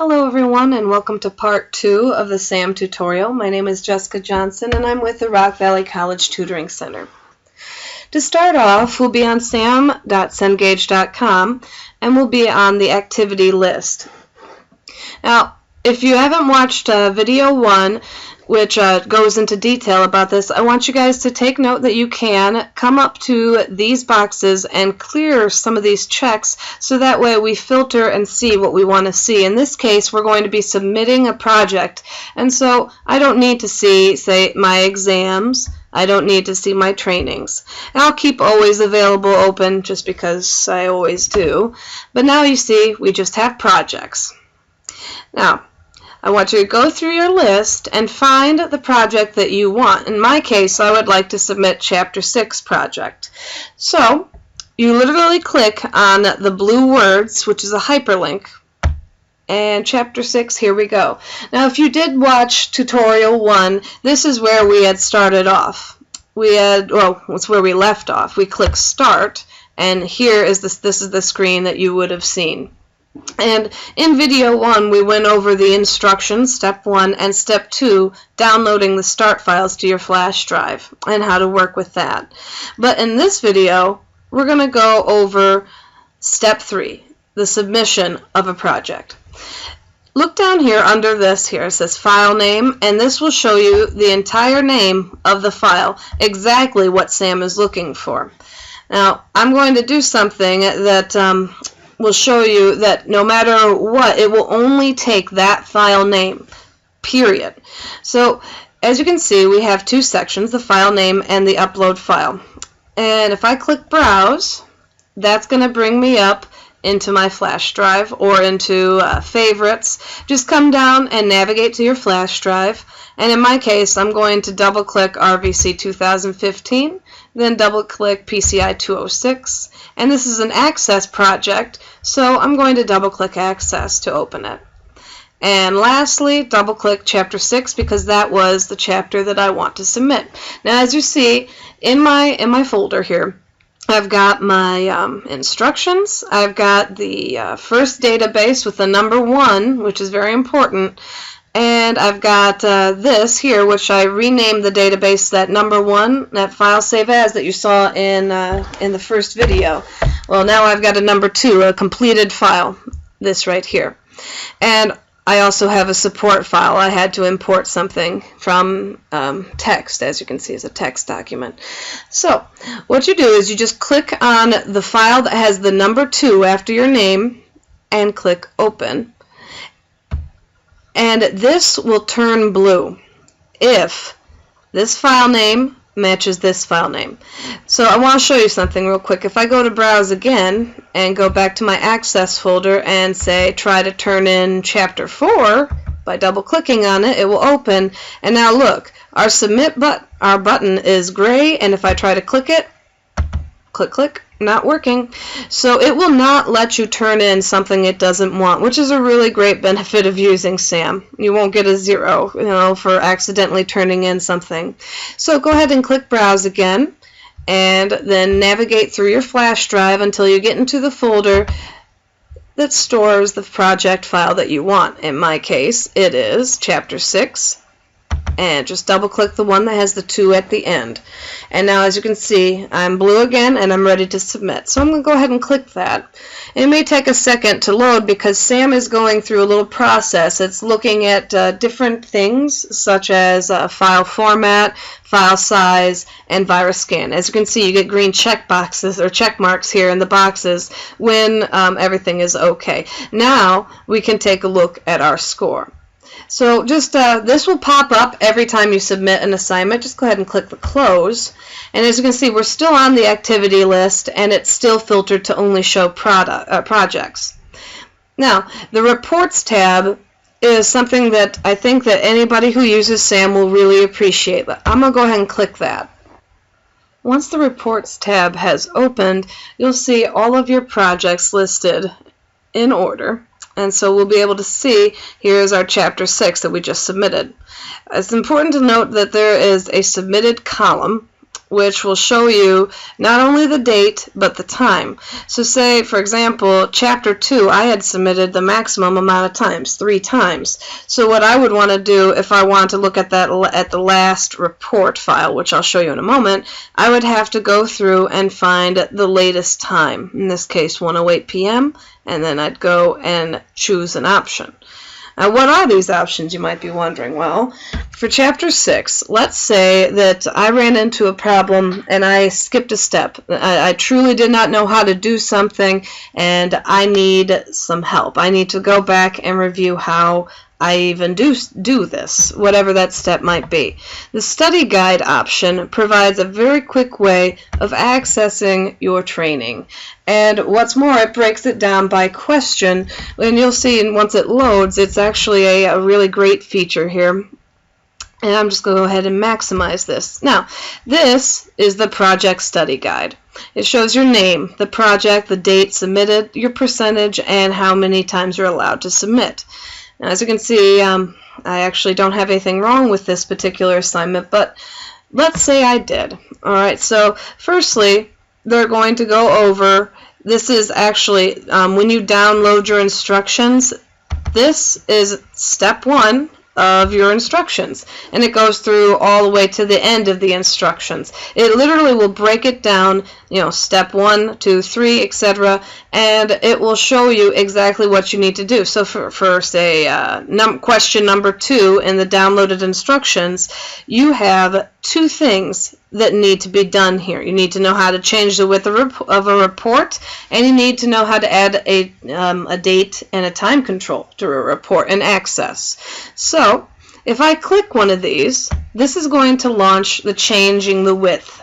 Hello everyone, and welcome to part 2 of the SAM tutorial. My name is Jessica Johnson and I'm with the Rock Valley College Tutoring Center. To start off, we'll be on sam.cengage.com and we'll be on the activity list. Now, if you haven't watched video 1, which goes into detail about this, I want you guys to take note that you can come up to these boxes and clear some of these checks so that way we filter and see what we want to see. In this case, we're going to be submitting a project, and so I don't need to see, say, my exams. I don't need to see my trainings. And I'll keep always available open just because I always do. But now you see we just have projects. Now, I want you to go through your list and find the project that you want. In my case, I would like to submit Chapter 6 project. So, you literally click on the blue words, which is a hyperlink, and Chapter 6, here we go. Now, if you did watch Tutorial 1, this is where we had started off. It's where we left off. We click Start, and here is this is the screen that you would have seen. And in video 1, we went over the instructions, step 1, and step 2, downloading the start files to your flash drive and how to work with that. But in this video, we're going to go over step 3, the submission of a project. Look down here under this here, it says file name, and this will show you the entire name of the file, exactly what Sam is looking for. Now, I'm going to do something that will show you that no matter what, it will only take that file name, period. So as you can see, we have two sections, the file name and the upload file. And if I click browse, that's going to bring me up into my flash drive or into favorites. Just come down and navigate to your flash drive, and in my case I'm going to double click RVC 2015, then double click PCI 206, and this is an Access project, so I'm going to double click Access to open it. And lastly, double click Chapter 6 because that was the chapter that I want to submit. Now as you see in my folder here, I've got my instructions, I've got the first database with the number 1, which is very important, and I've got this here, which I renamed the database, that number 1, that file save as that you saw in the first video. Well, now I've got a number 2, a completed file, this right here. And I also have a support file. I had to import something from text, as you can see, it's a text document. So what you do is you just click on the file that has the number 2 after your name and click Open. And this will turn blue if this file name matches this file name. So I want to show you something real quick. If I go to Browse again and go back to my Access folder and say try to turn in Chapter 4, by double clicking on it, it will open, and now look, our our button is gray, and if I try to click it, click, not working. So it will not let you turn in something it doesn't want, which is a really great benefit of using SAM. You won't get a 0, for accidentally turning in something. So go ahead and click Browse again, and then navigate through your flash drive until you get into the folder that stores the project file that you want. In my case, it is Chapter 6. And just double click the one that has the 2 at the end. And now as you can see, I'm blue again and I'm ready to submit. So I'm going to go ahead and click that. It may take a second to load because SAM is going through a little process. It's looking at different things such as file format, file size, and virus scan. As you can see, you get green check boxes or check marks here in the boxes when everything is okay. Now we can take a look at our score. So just this will pop up every time you submit an assignment. Just go ahead and click the close. And as you can see, we're still on the activity list and it's still filtered to only show projects. Now, the Reports tab is something that I think that anybody who uses SAM will really appreciate. I'm going to go ahead and click that. Once the Reports tab has opened, you'll see all of your projects listed in order. And so we'll be able to see, here's our Chapter 6 that we just submitted. It's important to note that there is a submitted column which will show you not only the date but the time. So say, for example, chapter 2, I had submitted the maximum amount of times, 3 times. So what I would want to do if I want to look at that at the last report file, which I'll show you in a moment, I would have to go through and find the latest time, in this case 1:08 p.m., and then I'd go and choose an option. Now, what are these options, you might be wondering? Well, for Chapter 6, let's say that I ran into a problem and I skipped a step. I truly did not know how to do something and I need some help. I need to go back and review how I even do this, whatever that step might be. The study guide option provides a very quick way of accessing your training. And what's more, it breaks it down by question, and you'll see once it loads, it's actually a really great feature here. And I'm just going to go ahead and maximize this. Now, this is the project study guide. It shows your name, the project, the date submitted, your percentage, and how many times you're allowed to submit. Now, as you can see, I actually don't have anything wrong with this particular assignment, but let's say I did. All right, so firstly, they're going to go over, this is actually, when you download your instructions, this is step 1 of your instructions, and it goes through all the way to the end of the instructions. It literally will break it down, step 1, 2, 3, etc., and it will show you exactly what you need to do. So for say question number 2 in the downloaded instructions, you have 2 things that need to be done here. You need to know how to change the width of a report, and you need to know how to add a date and a time control to a report and access. So if I click one of these, this is going to launch the changing the width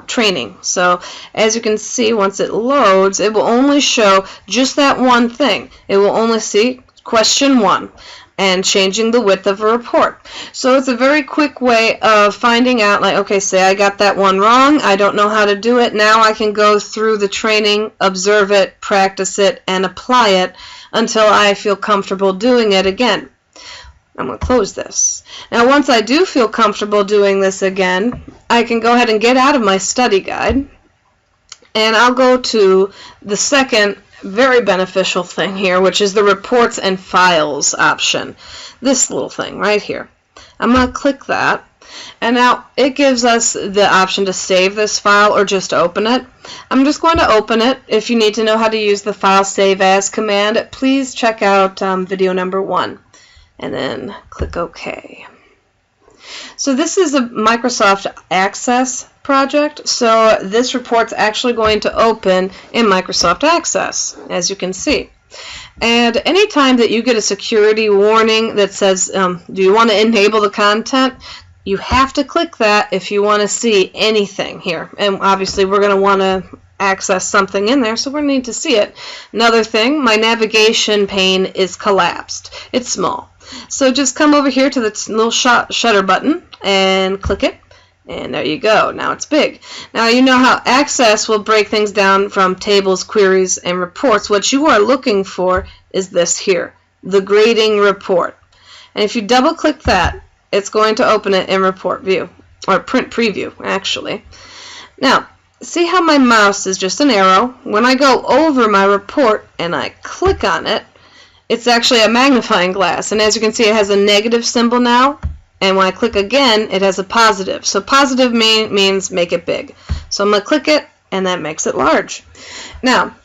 training. So as you can see, once it loads, it will only show just that one thing. It will only see question 1 and changing the width of a report. So it's a very quick way of finding out, like, okay, say I got that one wrong, I don't know how to do it, now I can go through the training, observe it, practice it, and apply it until I feel comfortable doing it again. I'm going to close this. Now, once I do feel comfortable doing this again, I can go ahead and get out of my study guide, and I'll go to the second very beneficial thing here, which is the reports and files option. This little thing right here. I'm going to click that, and now it gives us the option to save this file or just open it. I'm just going to open it. If you need to know how to use the file save as command, please check out video number 1, and then click OK. So this is a Microsoft Access project, so this report's actually going to open in Microsoft Access, as you can see. And anytime that you get a security warning that says, do you want to enable the content, you have to click that if you want to see anything here. And obviously we're going to want to access something in there, so we're going to need to see it. Another thing, my navigation pane is collapsed. It's small. So just come over here to the little shutter button and click it. And there you go. Now it's big. Now you know how Access will break things down from tables, queries, and reports. What you are looking for is this here, the grading report. And if you double click that, it's going to open it in report view, or print preview actually. Now see how my mouse is just an arrow. When I go over my report and I click on it, it's actually a magnifying glass, and as you can see, it has a negative symbol now, and when I click again, it has a positive. So positive means make it big. So I'm going to click it, and that makes it large. Now,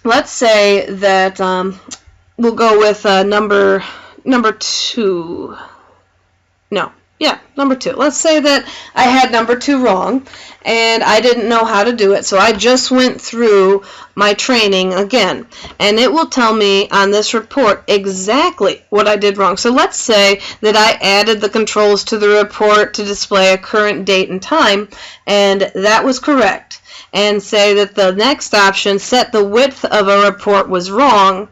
let's say that we'll go with number 2. No. Yeah, number 2. Let's say that I had number 2 wrong and I didn't know how to do it, so I just went through my training again, and it will tell me on this report exactly what I did wrong. So let's say that I added the controls to the report to display a current date and time, and that was correct, and say that the next option, set the width of a report, was wrong,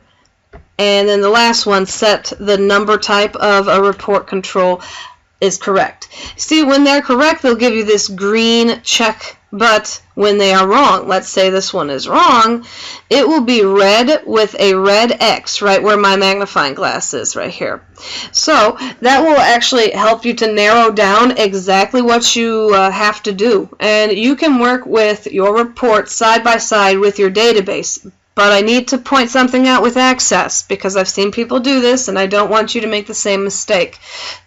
and then the last one, set the number type of a report control, is correct. See, when they're correct, they'll give you this green check But when they are wrong, let's say this one is wrong, it will be red with a red X right where my magnifying glass is right here. So that will actually help you to narrow down exactly what you have to do. And you can work with your report side by side with your database. But I need to point something out with Access because I've seen people do this and I don't want you to make the same mistake.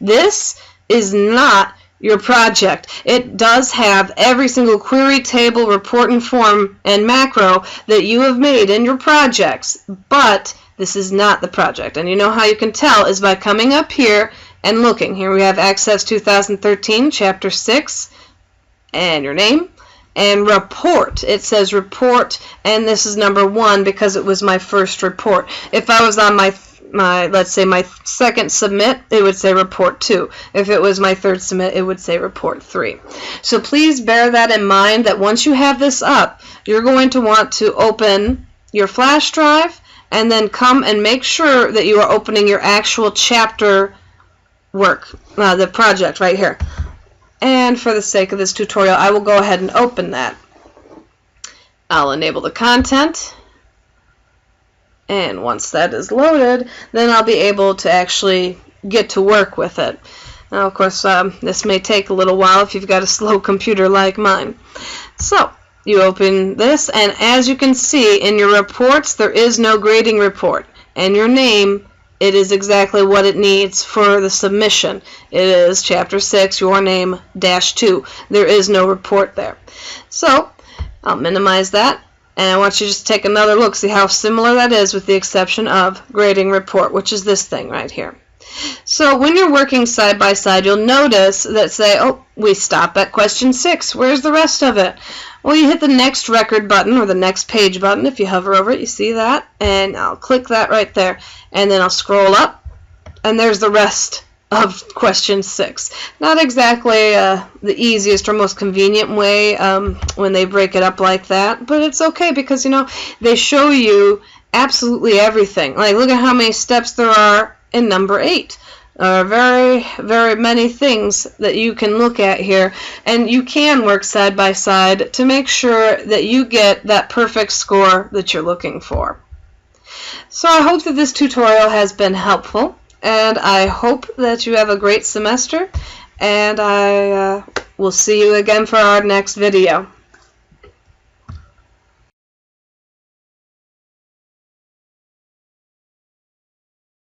This is not your project. It does have every single query, table, report, and form and macro that you have made in your projects, but this is not the project. And you know how you can tell is by coming up here and looking. Here we have Access 2013, Chapter 6, and your name, and report. It says report, and this is number 1 because it was my first report. If I was on my let's say my second submit, it would say report 2. If it was my third submit, it would say report 3. So please bear that in mind that once you have this up, you're going to want to open your flash drive and then come and make sure that you are opening your actual chapter work, the project right here. And for the sake of this tutorial, I will go ahead and open that. I'll enable the content. And once that is loaded, then I'll be able to actually get to work with it. Now, of course, this may take a little while if you've got a slow computer like mine. So, you open this, and as you can see in your reports, there is no grading report. And your name, it is exactly what it needs for the submission. It is Chapter 6, your name, -2. There is no report there. So, I'll minimize that. And I want you to just take another look, see how similar that is with the exception of grading report, which is this thing right here. So when you're working side by side, you'll notice that say, oh, we stop at question 6. Where's the rest of it? Well, you hit the next record button or the next page button. If you hover over it, you see that. And I'll click that right there. And then I'll scroll up, and there's the rest of question 6. Not exactly the easiest or most convenient way when they break it up like that, but it's okay because, you know, they show you absolutely everything. Like, look at how many steps there are in number 8. Very, very many things that you can look at here, and you can work side by side to make sure that you get that perfect score that you're looking for. So I hope that this tutorial has been helpful. And I hope that you have a great semester, and I will see you again for our next video.